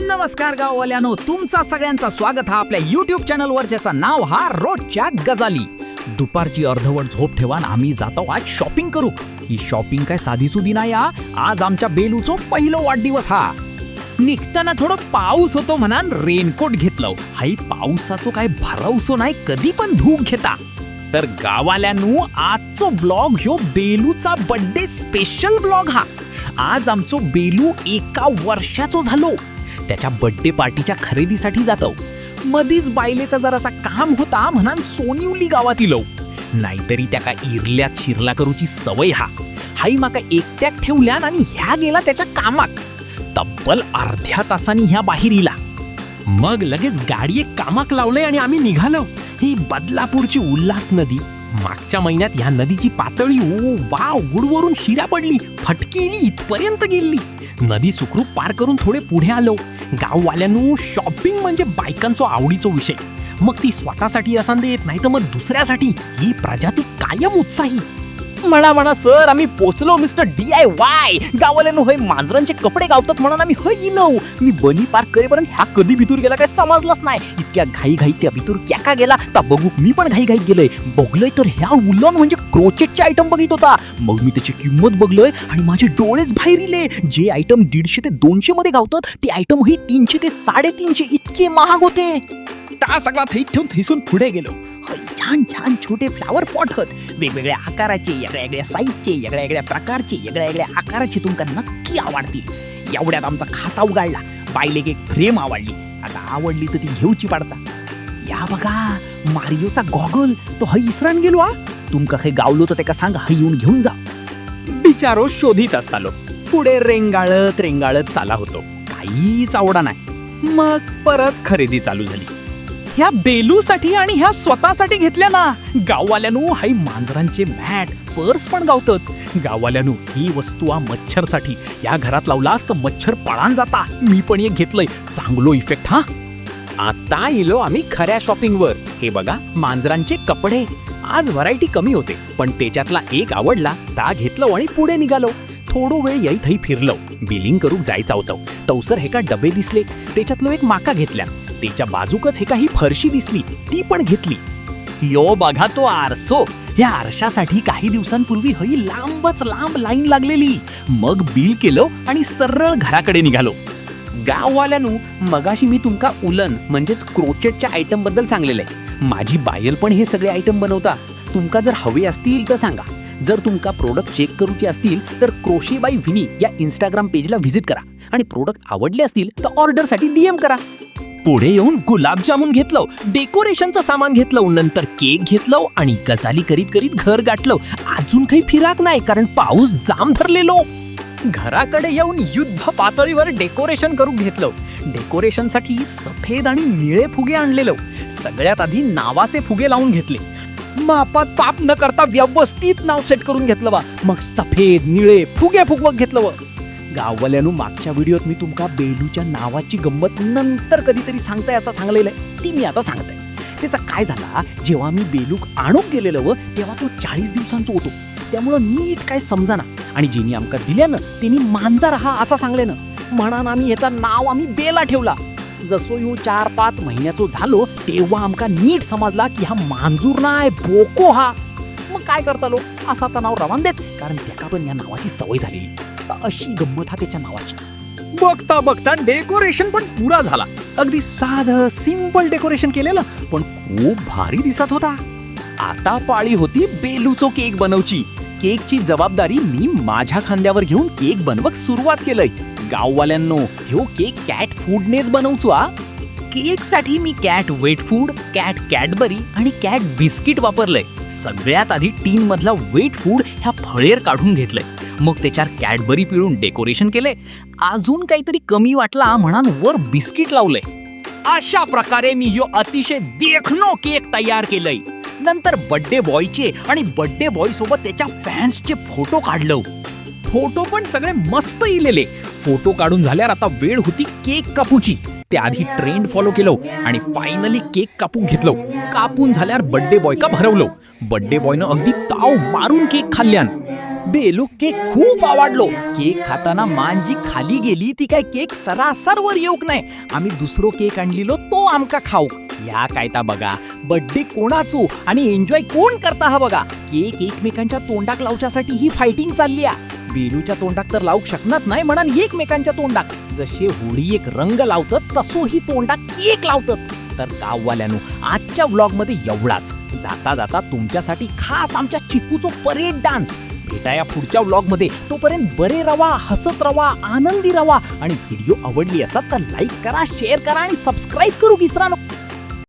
नमस्कार गाववाल्यानो, तुमचा सगळ्यांचा स्वागत हा आपल्या YouTube चॅनलवर, ज्याचं नाव हा रोजच्या गजाली. दुपारची अर्धवट झोप ठेवान आम्ही जातो आज शॉपिंग करू. ही शॉपिंग काय साधी सुधी नाही. आज आमच्या बेलूचो पहिलो वाढदिवस हा. निघताना थोडं पाऊस होतो म्हणान रेनकोट घेतलं. हाई पावसाचो काय भरवसो नाही, कधी पण धूप घेता. तर गावाल्यानो, आजचो ब्लॉग ह्यो बेलूचा बर्थडे स्पेशल ब्लॉग हा. आज आमचो बेलू 1 वर्षाचो झालो. त्याच्या बर्थडे पार्टीच्या खरेदीसाठी जातो. मधीच बायलेचा जरासा काम होता म्हणान सोनिवली गावात इलो. नाहीतरी त्याका इरल्यात शिरला करूची सवय हाई माका एकट्याक ठेवल्यान आणि ह्या गेला त्याच्या कामाक. तब्बल अर्ध्या तासांनी ह्या बाहेर इला. मग लगेच गाडी कामाक लावले आणि आम्ही निघालो. ही बदलापूरची उल्हास नदी. मागच्या महिन्यात ह्या नदीची पातळी वाव गुडवरून शिरा पडली, फटकीली इथपर्यंत गेली. नदी सुखरूप पार करून थोडे पुढे आलो. गाववाल्यांनो, शॉपिंग म्हणजे बायकांचो आवडीचो विषय. मग ती स्वतःसाठी असांद येत नाही तर मग दुसऱ्यासाठी. ही प्रजाती कायम उत्साही. म्हणा सर, आम्ही पोचलो मिस्टर DIY. गाववाल्यांनो, होय मांजरांचे कपडे गावतात म्हणून आम्ही होय गेलो. मी बनी पार्क करेपर्यंत ह्या कधी भितूर गेला काय समजलंच नाही. इतक्या घाई त्या भितूर क्या गेला ता बघू. मी पण घाईत गेलोय. बघलोय तर ह्या उलन म्हणजे क्रोचेटचे आयटम बघित होता. मग मी त्याची किंमत बघलोय आणि माझे डोळेच बाहेर इले. जे आयटम 150 ते 200 मध्ये गावतात ते आयटम ही 300 ते 350 इतके महाग होते. ता सगळा थैत ठेवून थैसून पुढे गेलो. छान छान छोटे फ्लावर पॉट होत, वेगवेगळ्या आकाराचे, वेगळ्या साईजचे, वेगळ्या प्रकारचे, वेगळ्या आकाराचे. तुमका नक्की आवडतील. एवढ्यात आमचा खाता उघडला. बायले एक फ्रेम आवडली. आता आवडली तर ती घेऊची पडता. या बघा, मारिओचा गॉगल. तो हई इसरान गेलो. तुमका हे गावलो तर त्याका सांगा, हई येऊन घेऊन जा. बिचारो शोधित असतालो. पुढे रेंगाळत चाला होतो. काहीच आवडा नाही. मग परत खरेदी चालू झाली. ह्या बेलूसाठी आणि ह्या स्वतःसाठी घेतल्या ना. गाववाल्यानो, हाई मांजरांचे मॅट, पर्स पण गावतात. गाववाल्यानो, ही वस्तू मच्छरसाठी. या घरात लावलास तर मच्छर पळान जाता. मी पण एक घेतलंय. चांगलो इफेक्ट हा. आता इलो आम्ही खऱ्या शॉपिंगवर. हे बघा, मांजरांचे कपडे. आज व्हरायटी कमी होते, पण त्याच्यातला एक आवडला. ता घेतलो आणि पुढे निघालो. थोडो वेळ याई फिरलो. बिलिंग करूक जायचा होतं. तवसर हे का डबे दिसले. त्याच्यातलो एक माका घेतल्या. त्याच्या बाजूकच हे काही फरशी दिसली, ती पण घेतली. यो बघा तो आरसो. या आरशासाठी काही दिवसांपूर्वी हई लांबच लांब लाईन लागलेली. मग बिल केलं आणि सरळ घराकडे निघालो. गाववाल्यानो, मगाशी मी तुमका उलन म्हणजेच क्रोचेटच्या आयटम बद्दल सांगलेलं आहे. माझी बायल पण हे सगळे आयटम बनवता. तुमका जर हवे असतील तर सांगा. जर तुमका प्रोडक्ट चेक करूचे असतील तर क्रोशे बाय विनी या इंस्टाग्राम पेजला व्हिजिट करा आणि प्रोडक्ट आवडले असतील तर ऑर्डरसाठी DM करा. पुढे येऊन गुलाबजामुन घेतलं, डेकोरेशनचं सामान घेतलं, नंतर केक घेतलं आणि गजाली करीत घर गाठलं. अजून काही फिराक नाही, कारण पाऊस जाम धरलेलो. घराकडे येऊन युद्ध पातळीवर डेकोरेशन करून घेतलं. डेकोरेशनसाठी सफेद आणि निळे फुगे आणलेलो. सगळ्यात आधी नावाचे फुगे लावून घेतले. मापात पाप न करता व्यवस्थित नाव सेट करून घेतलं बा. मग सफेद निळे फुगे फुगवत घेतलं. गाववाल्यानो, मागच्या व्हिडिओत मी तुमका बेलूच्या नावाची गंमत नंतर कधीतरी सांगताय असं सांगलेलं आहे. ती मी आता सांगताय. त्याचा काय झाला, जेव्हा मी बेलूक आणूक गेलेलो तेव्हा तो 40 दिवसांचा होतो. त्यामुळं नीट काय समजाना. आणि जिनी आमका दिल्यानं त्यांनी मांजर हा असा सांगलेनं. म्हणून आम्ही ह्याचं नाव बेला ठेवला. जसो ह्यो 4-5 महिन्याचो झालो तेव्हा आमका नीट समजला की हा मांजूर नाय, बोको हा. मग काय करतालो, असा तर नाव रवान देत, कारण त्याका पण या नावाची सवय झालेली. अशी गंमत हा त्याच्या नावाची. बघता डेकोरेशन पण पुरा झाला. अगदी साधं सिंपल डेकोरेशन केलेलं, पण खूप भारी दिसत होता. आता पाळी होती बेलूचो केक बनवची. केकची जबाबदारी मी माझ्या खांद्यावर घेऊन केक बनवक सुरुवात केलंय. गाववाल्यांनो, ह्यो केक कॅट फूडनेच बनवचो. केकसाठी मी cat wet food, cat Cadbury आणि कॅट बिस्किट वापरलंय. सगळ्यात आधी टीन मधला वेट फूड ह्या फळेर काढून घेतलंय. मग त्याच्यावर कॅडबरी पिळून डेकोरेशन केले. अजून काहीतरी कमी वाटला म्हणून वर बिस्किट लावलंय. अशा प्रकारे मी ह्यो अतिशय देखणो केक तयार केलंय. नंतर बर्थडे बॉयचे आणि बर्थडे बॉय सोबत त्याच्या फॅन्सचे फोटो काढलं. फोटो पण सगळे मस्त इलेले. फोटो काढून झाल्यावर आता वेळ होती केक कापूची. त्याआधी ट्रेंड फॉलो केलो आणि फायनली केक कापून घेतलो. कापून झाल्यावर बर्थडे बॉय का भरवलो. बर्थडे बॉयनं अगदी ताव मारून केक खाल्ल्यान. बेलू केक खूप आवडलो. केक खाताना मान जी खाली गेली ती काय केक सरासर वर येऊक नाही. आम्ही दुसरो केक आणलेलो तो आमका खाऊक. या काय ता बघा, बर्थडे कोणाचो आणि एन्जॉय कोण करता हा बघा. केक एकमेकांच्या तोंडाक लावच्यासाठी ही फायटिंग चालली आहे. बेलूच्या तोंडाक तर लावू शकणार नाही म्हणून एकमेकांच्या तोंडाक जसे होळी एक रंग लावतात तसो ही तोंडाक केक लावतात. तर गाववाल्यानो आजच्या व्लॉग मध्ये एवढाच. जाता जाता तुमच्यासाठी खास आमच्या चिकूचो परेड डान्स. भेटाया पुढच्या व्लॉग मध्ये. तोपर्यंत बरे रवा, हसत रवा, आनंदी रवा आणि व्हिडिओ आवडली असा तर लाईक करा, शेअर करा आणि सबस्क्राईब करू विसरा नको.